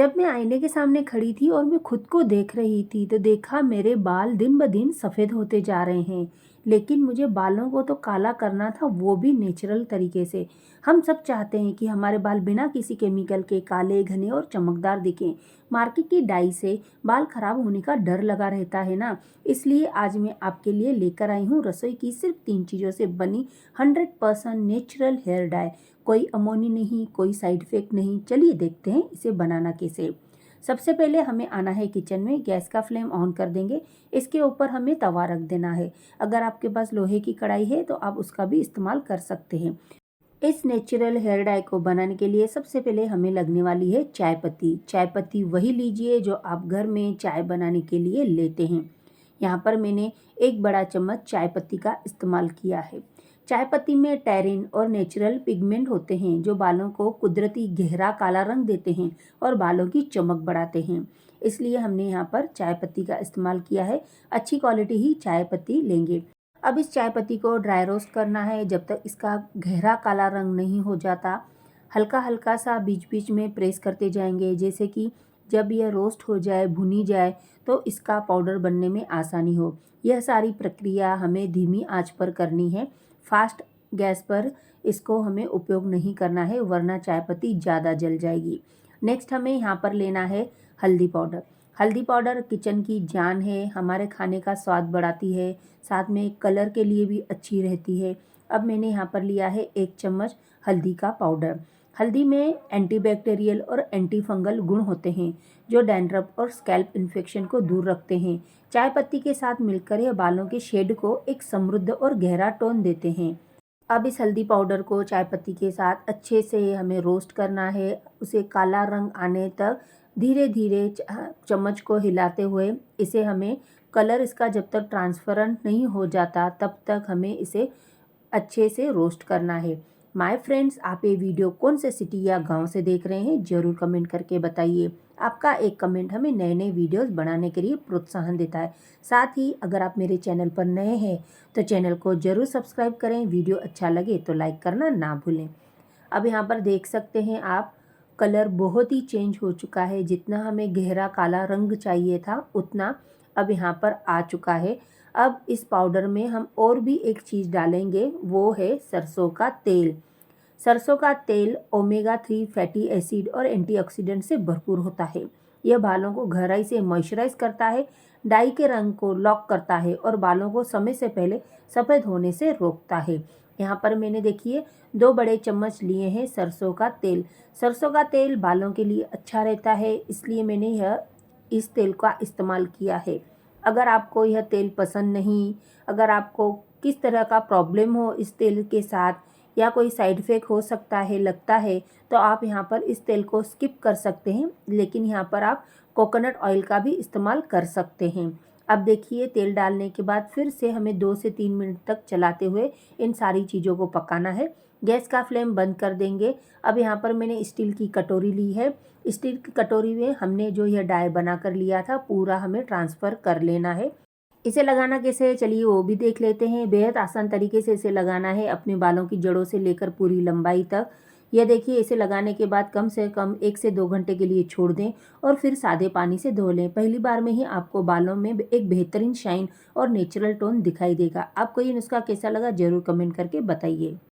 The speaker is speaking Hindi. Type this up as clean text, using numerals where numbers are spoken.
जब मैं आईने के सामने खड़ी थी और मैं खुद को देख रही थी तो देखा मेरे बाल दिन ब दिन सफ़ेद होते जा रहे हैं। लेकिन मुझे बालों को तो काला करना था, वो भी नेचुरल तरीके से। हम सब चाहते हैं कि हमारे बाल बिना किसी केमिकल के काले, घने और चमकदार दिखें। मार्केट की डाई से बाल खराब होने का डर लगा रहता है ना। इसलिए आज मैं आपके लिए लेकर आई हूँ रसोई की सिर्फ 3 चीज़ों से बनी 100% नेचुरल हेयर डाई। कोई अमोनी नहीं, कोई साइड इफेक्ट नहीं। चलिए देखते हैं इसे बनाना कैसे। सबसे पहले हमें आना है किचन में, गैस का फ्लेम ऑन कर देंगे। इसके ऊपर हमें तवा रख देना है। अगर आपके पास लोहे की कढ़ाई है तो आप उसका भी इस्तेमाल कर सकते हैं। इस नेचुरल हेयर डाई को बनाने के लिए सबसे पहले हमें लगने वाली है चाय पत्ती। चाय पत्ती वही लीजिए जो आप घर में चाय बनाने के लिए लेते हैं। यहाँ पर मैंने 1 बड़ा चम्मच चाय पत्ती का इस्तेमाल किया है। चाय पत्ती में टैरिन और नेचुरल पिगमेंट होते हैं जो बालों को कुदरती गहरा काला रंग देते हैं और बालों की चमक बढ़ाते हैं। इसलिए हमने यहाँ पर चाय पत्ती का इस्तेमाल किया है। अच्छी क्वालिटी ही चाय पत्ती लेंगे। अब इस चाय पत्ती को ड्राई रोस्ट करना है जब तक इसका गहरा काला रंग नहीं हो जाता। हल्का हल्का सा बीच बीच में प्रेस करते जाएंगे, जैसे कि जब यह रोस्ट हो जाए, भुनी जाए, तो इसका पाउडर बनने में आसानी हो। यह सारी प्रक्रिया हमें धीमी आंच पर करनी है। फास्ट गैस पर इसको हमें उपयोग नहीं करना है, वरना चाय पत्ती ज़्यादा जल जाएगी। नेक्स्ट हमें यहाँ पर लेना है हल्दी पाउडर। हल्दी पाउडर किचन की जान है, हमारे खाने का स्वाद बढ़ाती है, साथ में कलर के लिए भी अच्छी रहती है। अब मैंने यहाँ पर लिया है 1 चम्मच हल्दी का पाउडर। हल्दी में एंटीबैक्टीरियल और एंटी फंगल गुण होते हैं जो डैंड्रफ और स्कैल्प इन्फेक्शन को दूर रखते हैं। चाय पत्ती के साथ मिलकर यह बालों के शेड को एक समृद्ध और गहरा टोन देते हैं। अब इस हल्दी पाउडर को चाय पत्ती के साथ अच्छे से हमें रोस्ट करना है। उसे काला रंग आने तक धीरे धीरे चम्मच को हिलाते हुए इसे हमें कलर इसका जब तक ट्रांसपेरेंट नहीं हो जाता तब तक हमें इसे अच्छे से रोस्ट करना है। माय फ्रेंड्स, आप ये वीडियो कौन से सिटी या गांव से देख रहे हैं ज़रूर कमेंट करके बताइए। आपका एक कमेंट हमें नए नए वीडियोस बनाने के लिए प्रोत्साहन देता है। साथ ही अगर आप मेरे चैनल पर नए हैं तो चैनल को ज़रूर सब्सक्राइब करें। वीडियो अच्छा लगे तो लाइक करना ना भूलें। अब यहाँ पर देख सकते हैं आप, कलर बहुत ही चेंज हो चुका है। जितना हमें गहरा काला रंग चाहिए था उतना अब यहाँ पर आ चुका है। अब इस पाउडर में हम और भी एक चीज़ डालेंगे, वो है सरसों का तेल। सरसों का तेल ओमेगा 3 फैटी एसिड और एंटीऑक्सीडेंट से भरपूर होता है। यह बालों को गहराई से मॉइस्चराइज करता है, डाई के रंग को लॉक करता है और बालों को समय से पहले सफ़ेद होने से रोकता है। यहाँ पर मैंने देखिए 2 बड़े चम्मच लिए हैं सरसों का तेल। सरसों का तेल बालों के लिए अच्छा रहता है, इसलिए मैंने इस तेल का इस्तेमाल किया है। अगर आपको यह तेल पसंद नहीं, अगर आपको किस तरह का प्रॉब्लम हो इस तेल के साथ या कोई साइड इफ़ेक्ट हो सकता है, लगता है, तो आप यहाँ पर इस तेल को स्किप कर सकते हैं। लेकिन यहाँ पर आप कोकोनट ऑयल का भी इस्तेमाल कर सकते हैं। अब देखिए, तेल डालने के बाद फिर से हमें 2 से 3 मिनट तक चलाते हुए इन सारी चीज़ों को पकाना है। गैस का फ्लेम बंद कर देंगे। अब यहाँ पर मैंने स्टील की कटोरी ली है। स्टील की कटोरी में हमने जो यह डाई बना कर लिया था पूरा हमें ट्रांसफ़र कर लेना है। इसे लगाना कैसे है चलिए वो भी देख लेते हैं। बेहद आसान तरीके से इसे लगाना है अपने बालों की जड़ों से लेकर पूरी लंबाई तक। यह देखिए, इसे लगाने के बाद कम से कम 1 से 2 घंटे के लिए छोड़ दें और फिर सादे पानी से धो लें। पहली बार में ही आपको बालों में एक बेहतरीन शाइन और नेचुरल टोन दिखाई देगा। आपको ये नुस्खा कैसा लगा ज़रूर कमेंट करके बताइए।